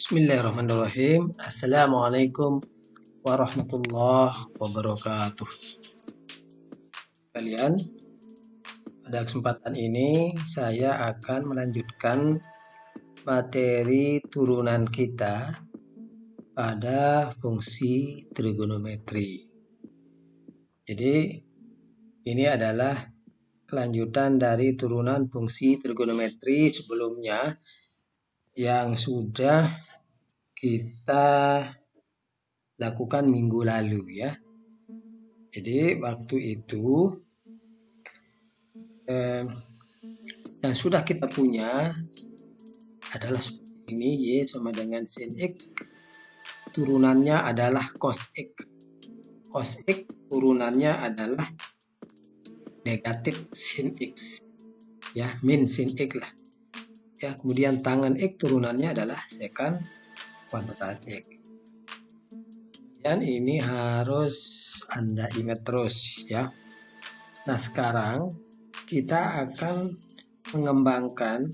Bismillahirrahmanirrahim. Assalamualaikum warahmatullahi wabarakatuh. Kalian, pada kesempatan ini saya akan melanjutkan materi turunan kita pada fungsi trigonometri. Jadi ini adalah kelanjutan dari turunan fungsi trigonometri sebelumnya yang sudah kita lakukan minggu lalu ya. Jadi waktu itu yang sudah kita punya adalah seperti ini, Y sama dengan sin X, turunannya adalah cos X. Cos X turunannya adalah negatif sin X ya, min sin X lah ya. Kemudian tangan X turunannya adalah secant kuadrat X. Dan ini harus Anda ingat terus ya. Nah, sekarang kita akan mengembangkan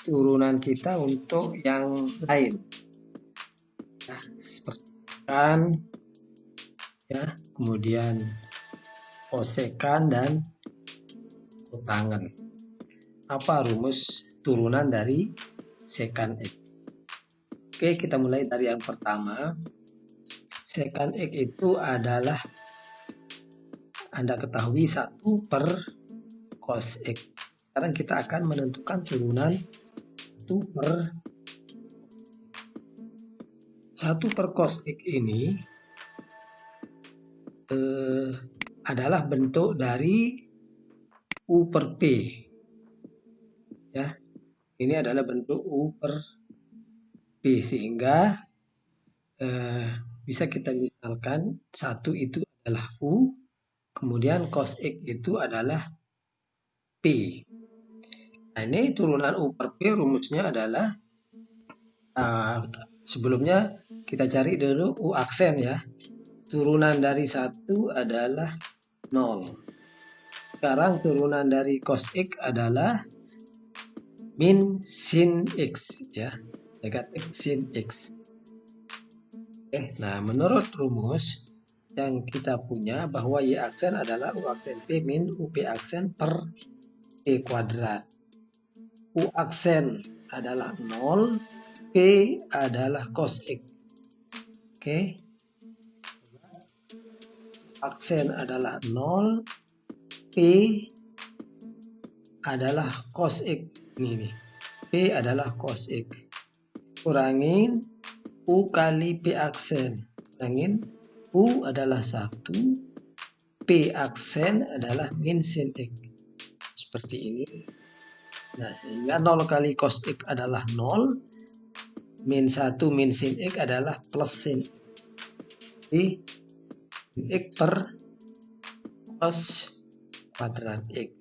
turunan kita untuk yang lain. Nah, seperti kan ya, kemudian kosekan dan kotangen. Apa rumus turunan dari secant X? Oke, kita mulai dari yang pertama. Secant X itu adalah, Anda ketahui, 1 per cos X. Sekarang kita akan menentukan turunan 1 per cos X ini adalah bentuk dari U per P ya. Ini adalah bentuk U per P, sehingga bisa kita misalkan 1 itu adalah U, kemudian cos X itu adalah P. Nah, ini turunan U per P rumusnya adalah, sebelumnya kita cari dulu U aksen ya. Turunan dari 1 adalah 0. Sekarang turunan dari cos X adalah min sin X ya, negatif sin X. Oke, nah menurut rumus yang kita punya bahwa Y aksen adalah U aksen P min UP aksen per P kuadrat. U aksen adalah 0, P adalah cos X. Oke. Aksen adalah 0, P adalah cos X. Ini P adalah cos X. Kurangin U kali P aksen. Kurangin U adalah 1, P aksen adalah min sin X. Seperti ini. Nah, sehingga 0 kali cos X adalah 0, min 1 min sin X adalah plus sin X. Jadi X per cos kuadrat X.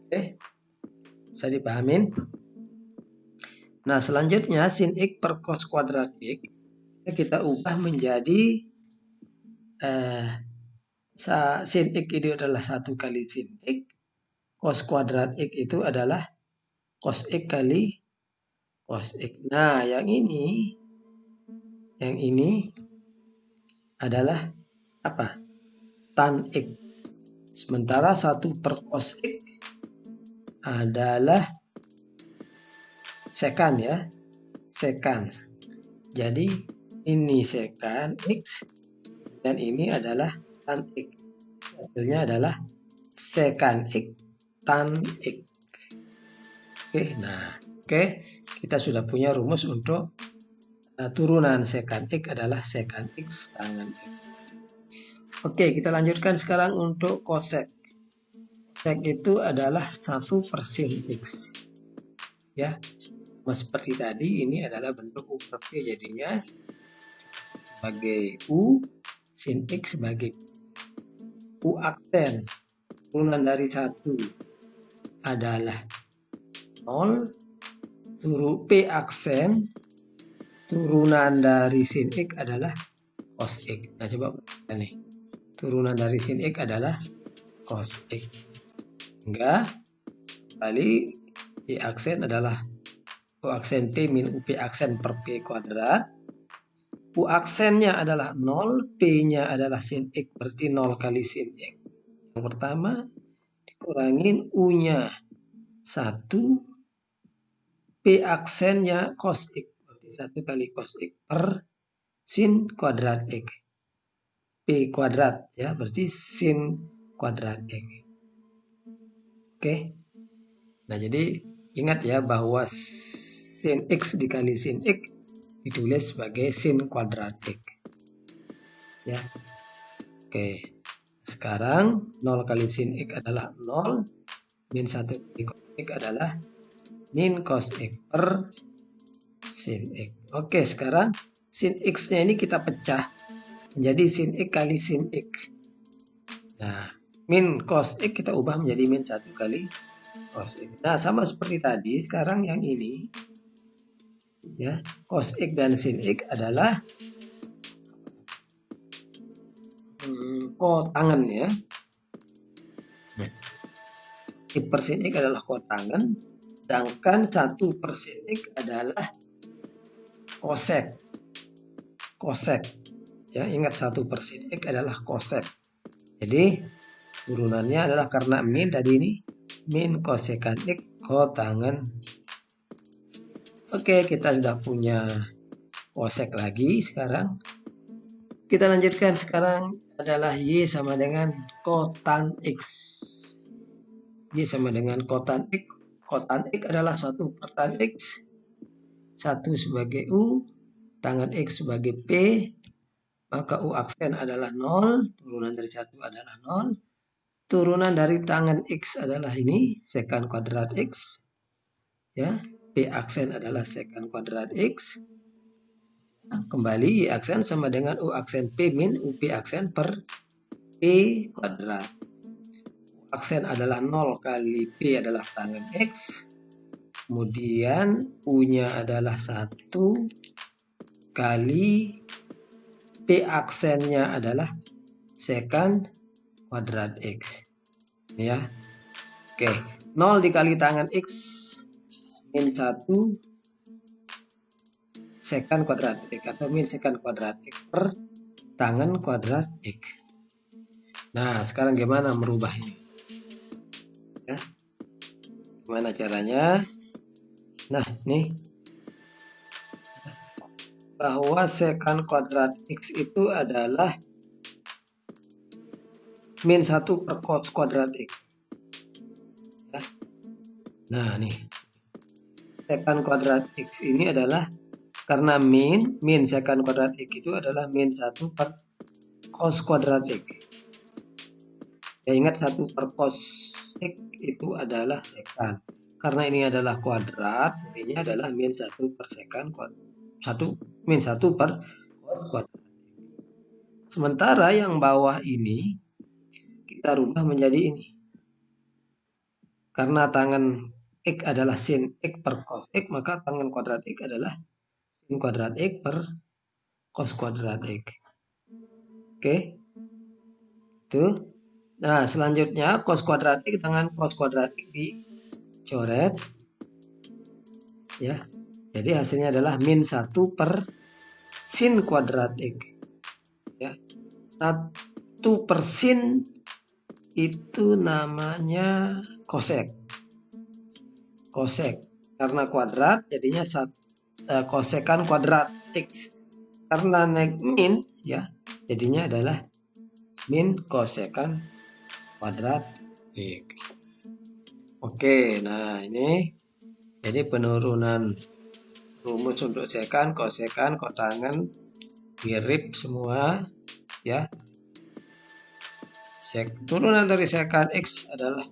Oke, bisa dipahamin? Nah, selanjutnya sin X per cos kuadrat X kita ubah menjadi sin X itu adalah 1 kali sin X, cos kuadrat X itu adalah cos X kali cos X. Nah, yang ini adalah apa? Tan X. Sementara 1 per cos X adalah secant ya, secant. Jadi ini secant X dan ini adalah tan X. Hasilnya adalah secant X tan X. Oke, nah, kita sudah punya rumus untuk turunan secant X adalah secant X tangan X. Oke, kita lanjutkan sekarang untuk cosec. Cosec itu adalah 1 per sin X ya. Seperti tadi, ini adalah bentuk U per P, jadinya sebagai U, sin X sebagai U aksen. Turunan dari 1 adalah 0, P aksen, turunan dari sin X adalah cos X. Nah, coba perhatikan nih. Turunan dari sin X adalah cos X. Hingga kembali Y aksen adalah U aksen P min UP aksen per P kuadrat. U aksennya adalah 0, P-nya adalah sin X, berarti 0 kali sin X. Yang pertama, dikurangin U-nya 1, P aksennya cos X, berarti 1 kali cos X per sin kuadrat X. P kuadrat, ya, berarti sin kuadrat X. Oke. Nah, jadi ingat ya bahwa sin X dikali sin X ditulis sebagai sin kuadrat X. Ya. Oke. Sekarang 0 kali sin X adalah 0, min 1 kali cos X adalah min cos X per sin X. Oke, sekarang sin X-nya ini kita pecah menjadi sin X kali sin X. Nah, min cos X kita ubah menjadi min 1 kali cos X. Nah, sama seperti tadi, sekarang yang ini, ya, cos X dan sin X adalah kotangan, ya. X per sin X adalah kotangan, sedangkan 1 per sin X adalah kosek. Kosek. Ya, ingat 1 per sin X adalah kosek. Jadi, turunannya adalah karena min tadi ini, min kosekan X kotangan. Oke, kita sudah punya kosek lagi sekarang. Kita lanjutkan sekarang adalah Y sama dengan kotan X. Y sama dengan kotan X. Kotan X adalah 1 per tan X. 1 sebagai U, tangan X sebagai P. Maka U aksen adalah 0. Turunan dari 1 adalah 0. Turunan dari tangan X adalah ini, sekan kuadrat X. Ya, P aksen adalah sekan kuadrat X. Kembali Y aksen sama dengan U aksen P min UP aksen per P kuadrat. U aksen adalah 0 kali P adalah tangan X. Kemudian U-nya adalah 1 kali P aksennya adalah sekan kuadrat X. Ya. Oke, 0 dikali tangan X min 1 sekan kuadrat X atau min sekan kuadrat X per tangan kuadrat X. Nah, sekarang gimana merubah ini? Ya. Gimana caranya? Nah, nih. Bahwa sekan kuadrat X itu adalah min 1 per cos kuadrat X. Ya. Nah, nih. Sekan kuadrat X ini adalah karena min sekan kuadrat X itu adalah min 1 per cos kuadrat X. Ya, ingat 1 per cos X itu adalah sekan. Karena ini adalah kuadrat, ini adalah min 1 per sekan kuadrat. Min 1 per cos kuadrat. Sementara yang bawah ini kita rubah menjadi ini. Karena tangan X adalah sin X per cos X, maka tangan kuadrat X adalah sin kuadrat X per cos kuadrat X. Oke. Itu. Nah, selanjutnya cos kuadrat X dengan cos kuadrat X dicoret. Ya. Jadi hasilnya adalah min 1 per sin kuadrat X. Ya. 1 per sin itu namanya kosek. Kosek. Karena kuadrat jadinya kosekan kuadrat X. Karena naik min, ya, jadinya adalah min kosekan kuadrat X. Oke, nah ini jadi penurunan rumus untuk sekan, kosekan, kotangan mirip semua, ya. Turunan dari sekan X adalah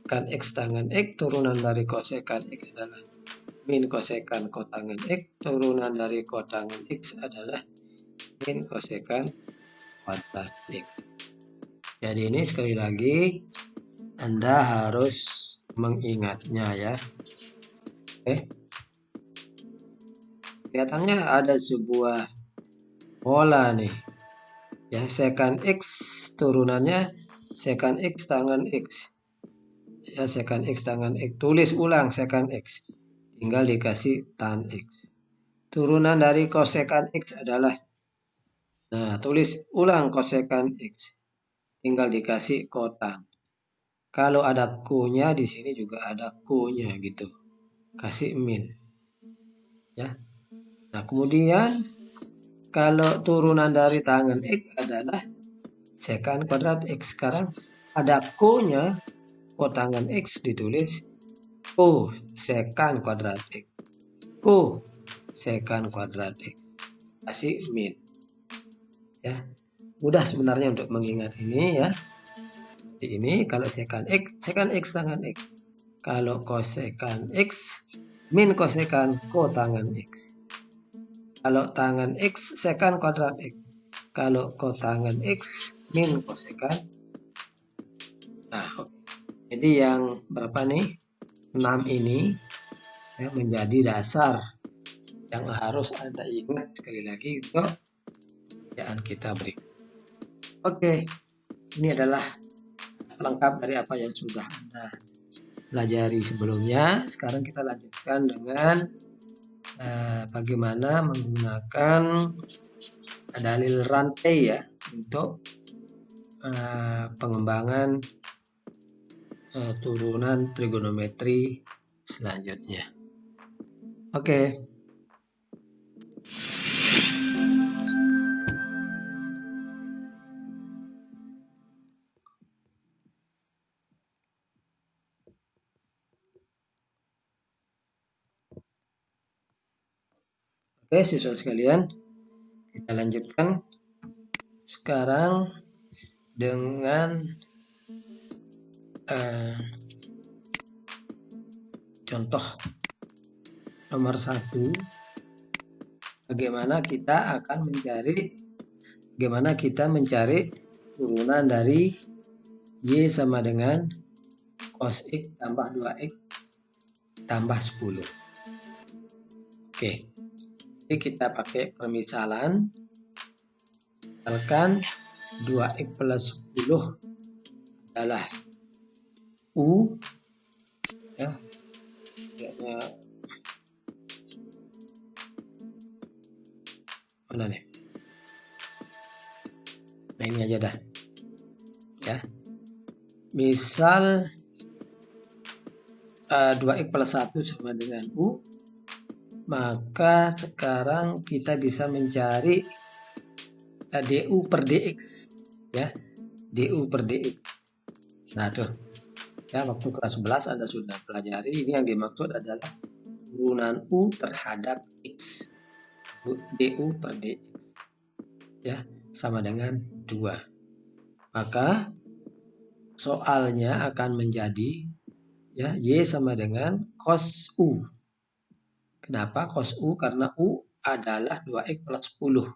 kan X tangan X, turunan dari kosekan X adalah min kosekan kotangan X, turunan dari kotangan X adalah min kosekan kuadrat X. Jadi ini sekali lagi Anda harus mengingatnya, ya. Oke. Kelihatannya ada sebuah pola nih. Ya, sekan X turunannya sekan X tangan X. Ya, sekan X tangan X. Tulis ulang sekan X. tinggal dikasih tan X. Turunan dari kosekan X adalah, nah tulis ulang kosekan X, tinggal dikasih kotan. Kalau ada ko-nya di sini juga ada ko-nya gitu, kasih min. Ya. Nah kemudian kalau turunan dari tangen X adalah sekan kuadrat X. Sekarang ada ko-nya, tangen X ditulis ko sekan kuadrat X. Ko sekan kuadrat X. Kasih min. Ya. Mudah sebenarnya untuk mengingat ini ya. Jadi ini kalau sekan X tangen X. Kalau kosekan X min kosekan ko tangen X. Kalau tangen X sekan kuadrat X. Kalau kotangen X min kosekan. Nah, jadi yang berapa nih? 6 ini ya, menjadi dasar yang harus Anda ingat sekali lagi untuk kerjaan kita berikut. Oke, ini adalah lengkap dari apa yang sudah Anda pelajari sebelumnya. Sekarang kita lanjutkan dengan bagaimana menggunakan dalil rantai ya untuk pengembangan turunan trigonometri selanjutnya. Oke. Oke, siswa sekalian, kita lanjutkan sekarang dengan contoh nomor 1. Bagaimana kita mencari turunan dari Y sama dengan cos X tambah 2X tambah 10. Oke. Jadi kita pakai permisalan. Misalkan 2X plus 10 adalah U ya. Mana nih? Nah ini aja dah. Ya. Misal 2X plus 1 sama dengan U, maka sekarang kita bisa mencari DU per DX ya, DU per DX. Nah tuh ya, waktu kelas 11 Anda sudah pelajari, ini yang dimaksud adalah turunan U terhadap X, DU per DX ya, sama dengan 2. Maka soalnya akan menjadi ya, Y sama dengan cos U. Kenapa cos U? Karena U adalah 2X plus 10.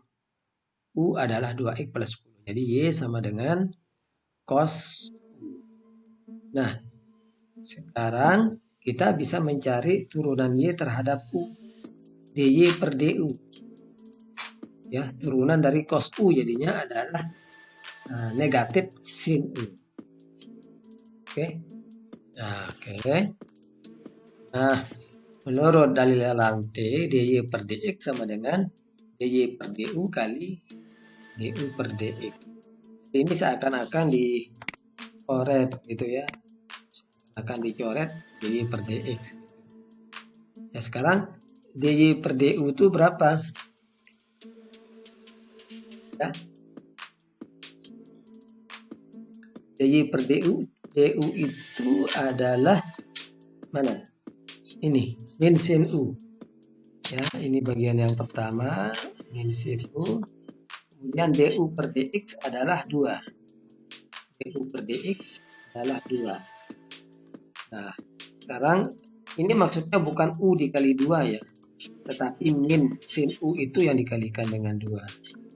U adalah 2X plus 10. Jadi Y sama dengan cos U. Nah, sekarang kita bisa mencari turunan Y terhadap U. DY per DU. Ya, turunan dari cos U jadinya adalah negatif sin U. Oke. Nah, oke. Nah, menurut dalil rantai DY per DX sama dengan DY per DU kali DU per DX. Ini seakan-akan dicoret gitu ya. Akan dicoret DY per DX. Ya sekarang DY per DU itu berapa? Ya. DY per DU itu adalah mana? Ini min sin U. Ya, ini bagian yang pertama, min sin U. Kemudian DU per DX adalah 2. DU per DX adalah 2. Nah, sekarang ini maksudnya bukan U dikali 2 ya, tetapi min sin U itu yang dikalikan dengan 2.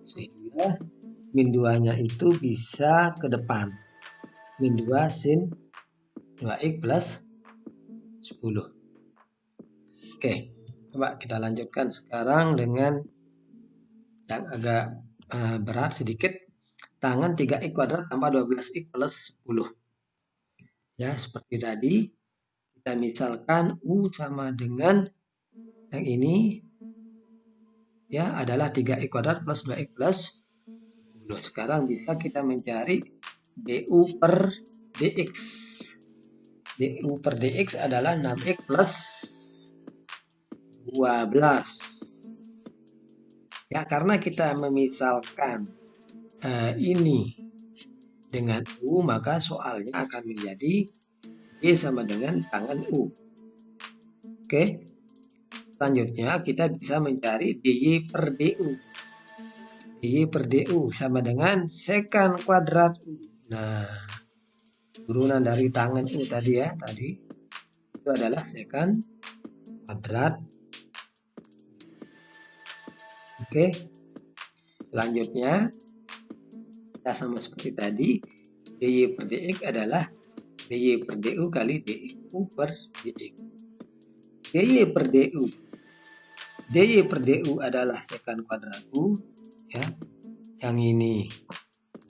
Sehingga min 2-nya itu bisa ke depan. Min 2 sin 2X plus 10. Oke, coba kita lanjutkan sekarang dengan yang agak berat sedikit. Tangan 3X kuadrat tambah 12X plus 10. Ya, seperti tadi, kita misalkan U sama dengan Yang ini ya adalah 3x kuadrat plus 2x plus 10. Sekarang bisa kita mencari du per dx. Du per dx adalah 6x plus 12. Ya, karena kita memisalkan ini dengan u, maka soalnya akan menjadi y sama dengan tangan u. Oke. Selanjutnya kita bisa mencari dy per du. dy per du sama dengan sekan kuadrat u. Nah, turunan dari tangan u tadi ya, itu adalah sekan kuadrat. Oke. Selanjutnya kita sama seperti tadi, dy per dx adalah dy per du kali du per dx. dy per du. dy per du adalah sekan kuadrat u, ya. Yang ini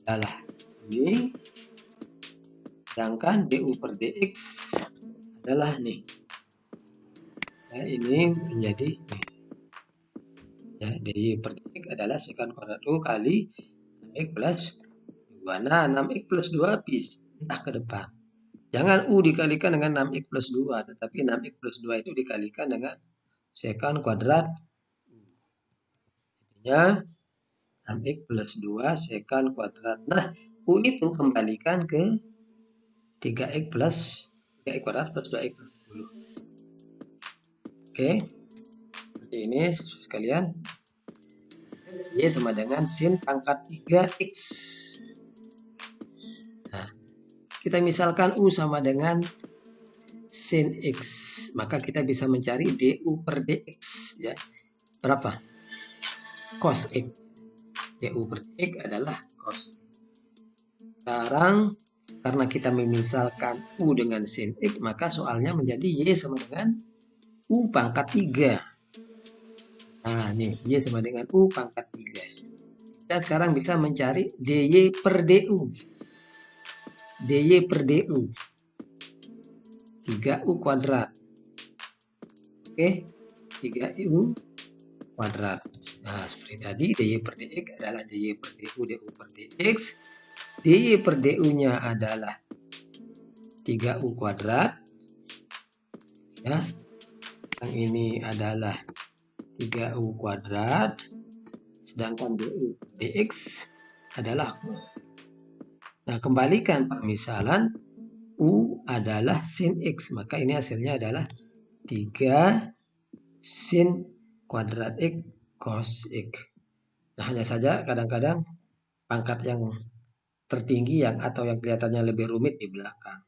adalah ini. Sedangkan du per dx adalah nih. Ya, ini menjadi nih. Ya, dy per dx adalah sekan kuadrat u kali 6x plus 2. Nah, 6x plus 2 pindah ke depan. Jangan u dikalikan dengan 6x plus 2, tetapi 6x plus 2 itu dikalikan dengan sekan kuadrat. Jadinya 6x plus 2 sekan kuadrat. Nah, u itu kembalikan ke 3x plus 3x kuadrat plus 2x plus 10. Oke. Seperti ini sekalian. Y sama dengan sin pangkat 3x. Nah, kita misalkan u sama dengan sin x, maka kita bisa mencari du per dx, ya. Berapa? Cos x. du per dx adalah cos. Sekarang karena kita memisalkan u dengan sin x, maka soalnya menjadi y sama dengan u pangkat 3. Nah, nih y sama dengan u pangkat 3. Kita sekarang bisa mencari dy per du. dy per du 3u kuadrat. Oke, 3u kuadrat. Nah, seperti tadi dy per dx adalah dy per du per dx. dy per du-nya adalah 3u kuadrat. Ya. Yang ini adalah 3u kuadrat. Sedangkan du per dx adalah cos. Nah, kembalikan permisalan u adalah sin x, maka ini hasilnya adalah 3 sin kuadrat x cos x. Nah, hanya saja kadang-kadang pangkat yang tertinggi atau yang kelihatannya lebih rumit di belakang.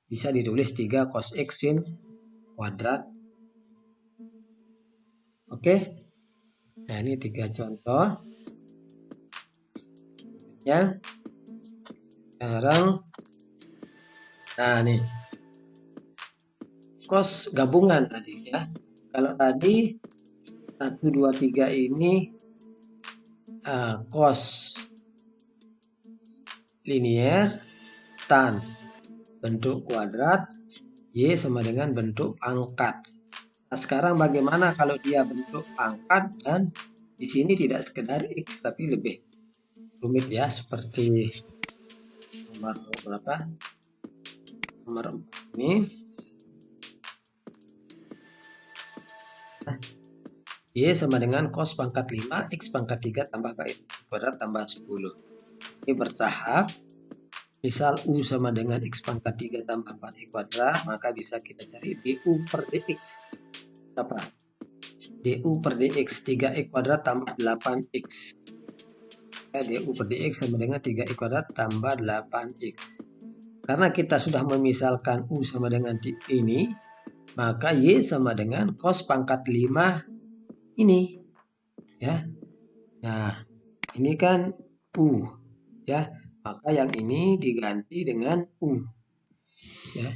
Bisa ditulis 3 cos x sin kuadrat. Oke. Nah, ini 3 contoh. Ya. Sekarang nah, nih. Cos gabungan tadi ya. Kalau tadi 1 2 3 ini cos linier tan bentuk kuadrat, y sama dengan bentuk pangkat. Nah, sekarang bagaimana kalau dia bentuk pangkat dan di sini tidak sekedar x tapi lebih rumit ya, seperti nomor berapa? Nomor 4 ini. Y sama dengan cos pangkat 5 x pangkat 3 tambah y kuadrat tambah 10. Ini bertahap. Misal u sama dengan x pangkat 3 tambah 4y kuadrat, maka bisa kita cari du per dx. Berapa? Du per dx 3x kuadrat tambah 8x. Ya, du per dx sama dengan 3x kuadrat tambah 8x. Karena kita sudah memisalkan u sama dengan ini, maka y sama dengan cos pangkat 5 ini. Ya. Nah, ini kan u. Ya. Maka yang ini diganti dengan u. Ya.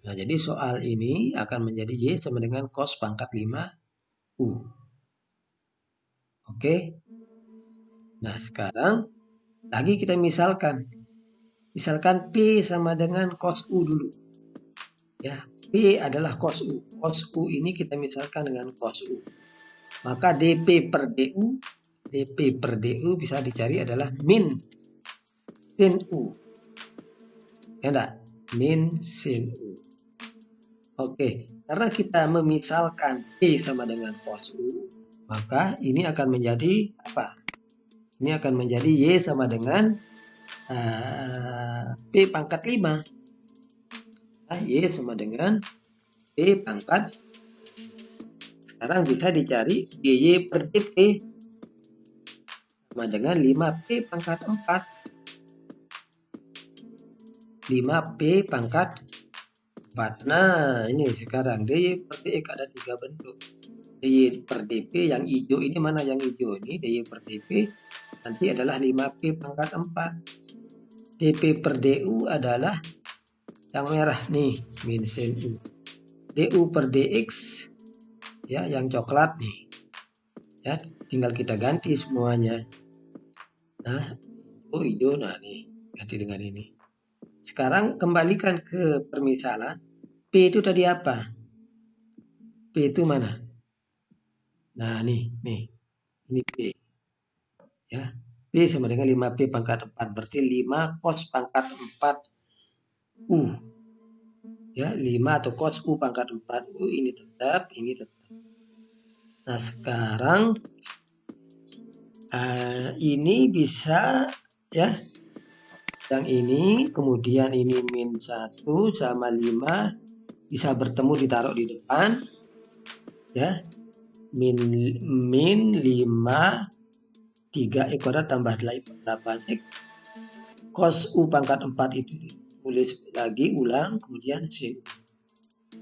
Nah, jadi soal ini akan menjadi y sama dengan cos pangkat 5 u. Oke. Nah, sekarang lagi kita misalkan. Misalkan p sama dengan cos u dulu. Ya. P adalah cos U. Cos U ini kita misalkan dengan cos U. Maka DP per DU bisa dicari adalah min sin U. Ya enggak? Min sin U. Oke, karena kita memisalkan P sama dengan cos U, maka ini akan menjadi apa? Ini akan menjadi Y sama dengan P pangkat 5. Y sama dengan P pangkat. Sekarang bisa dicari DY per DP sama dengan 5P pangkat 4. 5P pangkat 4. Nah, ini sekarang DY per DX ada 3 bentuk. DY per DP yang hijau ini mana yang hijau ini? DY per DP nanti adalah 5P pangkat 4. DP per DU adalah yang merah nih, min sin U. DU per DX ya yang coklat nih. Ya, tinggal kita ganti semuanya. Nah, hijau nah nih, ganti dengan ini. Sekarang kembalikan ke permisalan. P itu tadi apa? P itu mana? Nah, nih. Ini P. Ya. P sama dengan 5P pangkat 4. Berarti 5 cos pangkat 4 U. Ya, 5 atau cos U pangkat 4 U ini tetap. Nah, sekarang ini bisa ya. Yang ini, kemudian ini min 1 sama 5 bisa bertemu ditaruh di depan. Ya. Min 5 3x kuadrat tambah 8x cos U pangkat 4 itu tulis lagi ulang kemudian sin.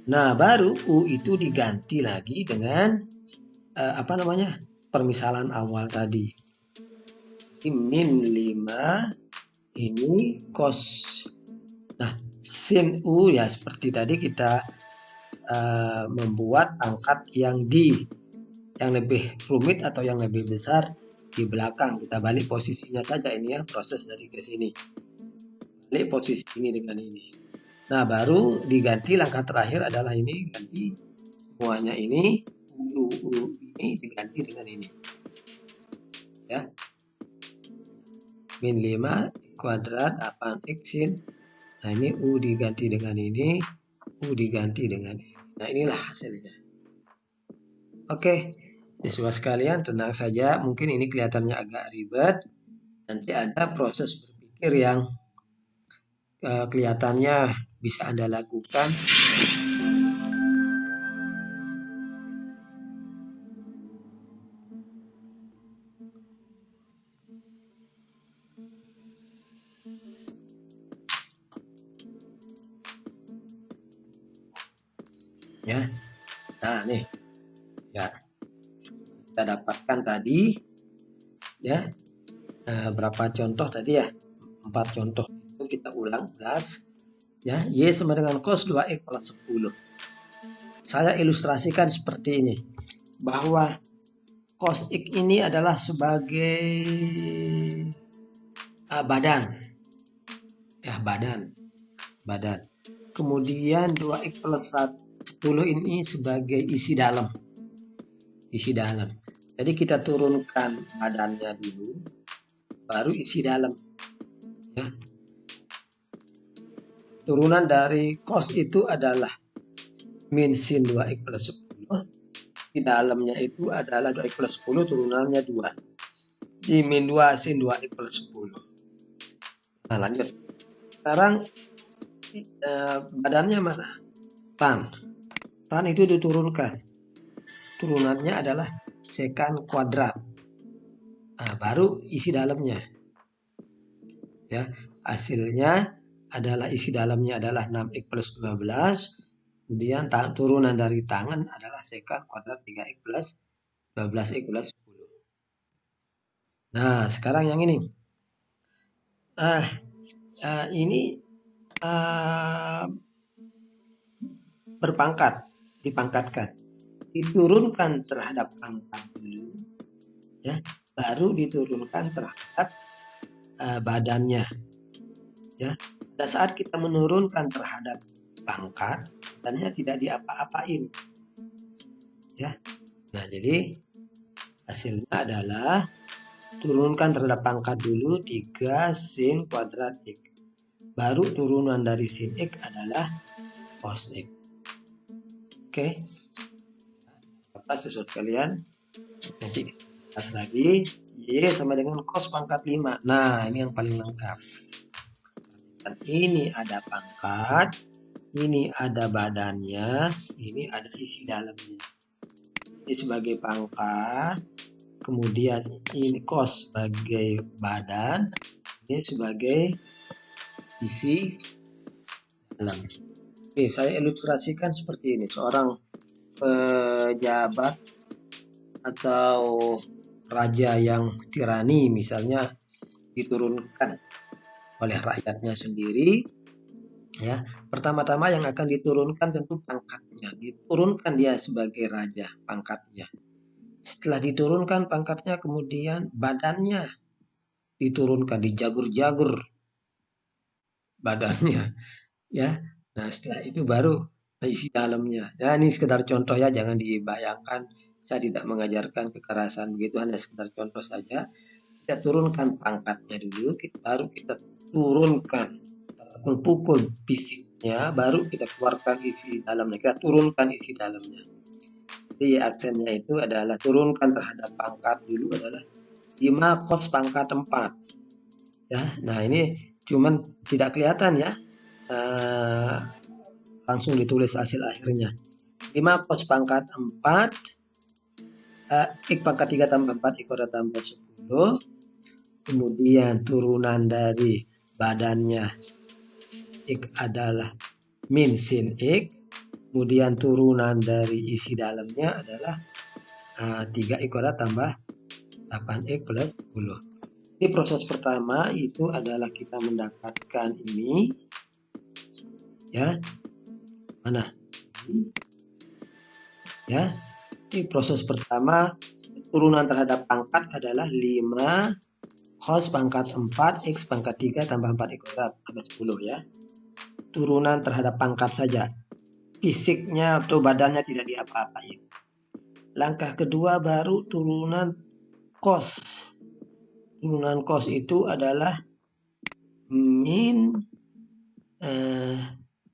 Nah, baru U itu diganti lagi dengan permisalan awal tadi. Ini min 5 ini cos. Nah, sin U ya seperti tadi kita membuat pangkat yang lebih rumit atau yang lebih besar di belakang. Kita balik posisinya saja ini ya, proses dari ke sini. Balik posisi ini dengan ini. Nah, baru diganti langkah terakhir adalah ini, ganti semuanya ini, ini diganti dengan ini. Ya. Min 5 kuadrat 8x sin. Nah, ini U diganti dengan ini, U diganti dengan ini. Nah, inilah hasilnya. Oke, siswa sekalian tenang saja, mungkin ini kelihatannya agak ribet. Nanti ada proses berpikir yang kelihatannya bisa Anda lakukan. Ya. Nah, nih. Ya. Kita dapatkan tadi ya. Berapa contoh tadi ya? 4 contoh. Itu kita ulang plus. Ya, Y sama dengan cos 2x plus 10. Saya ilustrasikan seperti ini. Bahwa cos X ini adalah sebagai badan. Ya, badan. Kemudian 2x plus 10 ini sebagai isi dalam. Jadi kita turunkan badannya dulu, baru isi dalam. Ya. Turunan dari cos itu adalah min sin 2x plus 10. Di dalamnya itu adalah 2x plus 10, turunannya 2. Di min 2 sin 2x plus 10. Nah, lanjut. Sekarang badannya mana? Tan itu diturunkan. Turunannya adalah sekan kuadrat. Nah, baru isi dalamnya. Ya, hasilnya adalah isi dalamnya adalah 6x plus 12. Kemudian turunan dari tangan adalah sekan kuadrat 3x plus 12x plus 10. Nah, sekarang yang ini. Ini berpangkat, dipangkatkan. Diturunkan terhadap pangkat dulu. Ya, baru diturunkan terhadap badannya. Ya, pada saat kita menurunkan terhadap pangkat, badannya tidak diapa-apain. Ya. Nah, jadi hasilnya adalah turunkan terhadap pangkat dulu 3 sin kuadrat X. Baru turunan dari sin X adalah cos X. Oke. Apa sesuatu sekalian? Nanti pas lagi Y sama dengan cos pangkat 5. Nah, ini yang paling lengkap. Dan ini ada pangkat, ini ada badannya, ini ada isi dalamnya. Ini sebagai pangkat, kemudian ini cos sebagai badan, ini sebagai isi dalam. Oke, saya ilustrasikan seperti ini. Seorang pejabat atau raja yang tirani misalnya diturunkan oleh rakyatnya sendiri, ya. Pertama-tama yang akan diturunkan tentu pangkatnya. Diturunkan dia sebagai raja, pangkatnya. Setelah diturunkan pangkatnya, kemudian badannya diturunkan, dijagur-jagur badannya, ya. Nah, setelah itu baru isi dalamnya. Ya, ini sekedar contoh ya, jangan dibayangkan saya tidak mengajarkan kekerasan begitu, hanya sekedar contoh saja. Kita turunkan pangkatnya dulu, baru kita turunkan, pukul fisiknya, baru kita keluarkan isi dalamnya, kita turunkan isi dalamnya. Jadi aksennya itu adalah turunkan terhadap pangkat dulu adalah 5 cos pangkat 4. Ya, nah ini cuman tidak kelihatan ya. Langsung ditulis hasil akhirnya. 5 cos pangkat 4 X pangkat 3 tambah 4 X kuadrat tambah 10. Kemudian turunan dari badannya X adalah min sin X. Kemudian turunan dari isi dalamnya adalah 3 X kuadrat tambah 8X plus 10. Jadi proses pertama itu adalah kita mendapatkan ini. Ya. Mana? Ya. Jadi proses pertama turunan terhadap pangkat adalah 5 cos pangkat 4 X pangkat 3 tambah 4 X kuadrat tambah 10 ya. Turunan terhadap pangkat saja. Fisiknya atau badannya tidak diapa-apain. Langkah kedua baru turunan cos. Turunan cos itu adalah min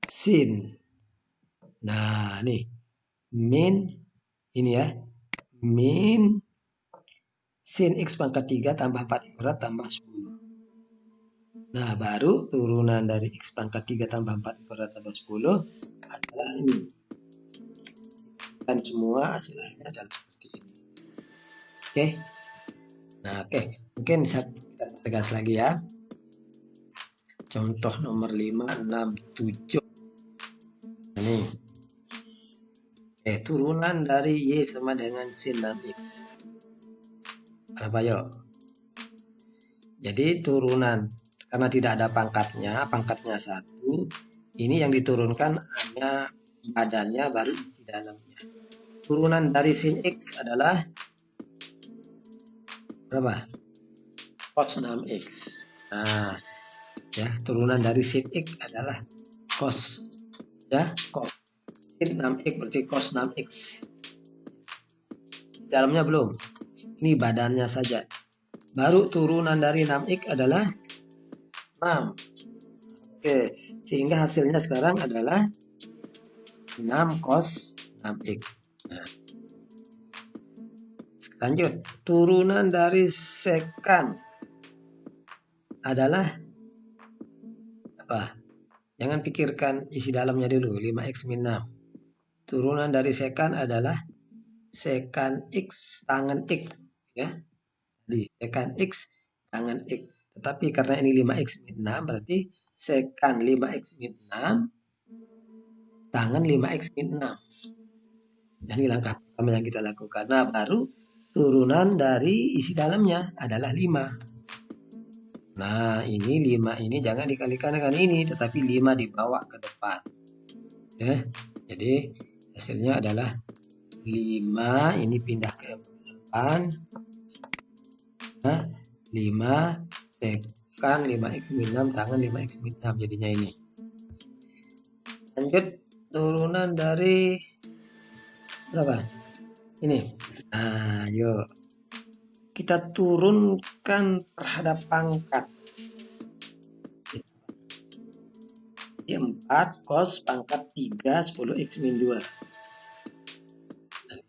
sin. Nah, nih min ini ya, min sin X pangkat 3 tambah 4 X kuadrat tambah 10. Nah, baru turunan dari X pangkat 3 tambah 4 X kuadrat tambah 10 adalah ini. Dan semua hasilnya adalah seperti ini. Oke. Nah, oke. Mungkin kita tegas lagi ya. Contoh nomor 5, 6, 7. Ini. Turunan dari Y sama dengan sin 6X. Berapa yuk? Jadi turunan, karena tidak ada pangkatnya 1. Ini yang diturunkan hanya badannya baru isi dalamnya. Turunan dari sin X adalah berapa? Cos 6X. Nah, ya, turunan dari sin X adalah cos. Ya, cos sin 6X berarti cos 6X. Dalamnya belum. Ini badannya saja. Baru turunan dari 6X adalah 6. Oke, sehingga hasilnya sekarang adalah 6 cos 6X. Nah. Lanjut, turunan dari sekan adalah apa? Jangan pikirkan isi dalamnya dulu, 5X min 6. Turunan dari sekan adalah sekan X tangan X. Ya. Jadi sekan X tangan X. Tetapi karena ini 5X min 6, berarti sekan 5X min 6 tangan 5X min 6. Ini langkah pertama yang kita lakukan. Nah, baru turunan dari isi dalamnya adalah 5. Nah, ini 5 ini jangan dikalikan dengan ini, tetapi 5 dibawa ke depan. Ya, jadi hasilnya adalah 5, ini pindah ke depan. Nah, 5 sekan 5X min 6 tangan 5X min 6 jadinya ini. Lanjut turunan dari berapa? Ini. Nah, yuk. Kita turunkan terhadap pangkat. 4 cos pangkat 3 10x min 2.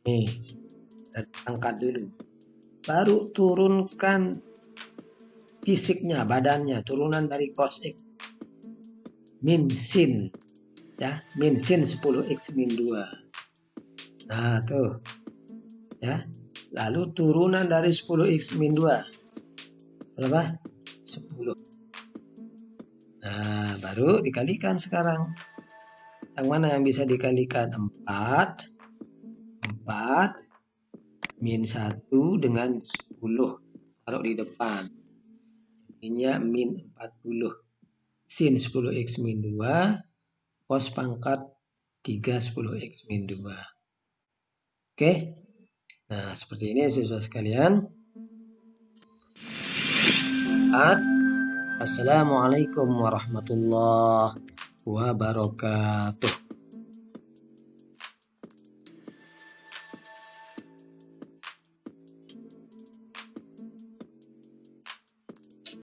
Nih, dari pangkat dulu. Baru turunkan fisiknya, badannya, turunan dari cos x. Min sin. Ya, min sin 10x min 2. Nah, tuh. Ya. Lalu turunan dari 10x min 2. Berapa? 10. Nah, baru dikalikan sekarang. Yang mana yang bisa dikalikan? 4 min 1 dengan 10. Taruh di depan. Ininya min 40. Sin 10x min 2. Cos pangkat 3 10x min 2. Oke. Nah, seperti ini siswa sekalian. Assalamualaikum warahmatullahi wabarakatuh.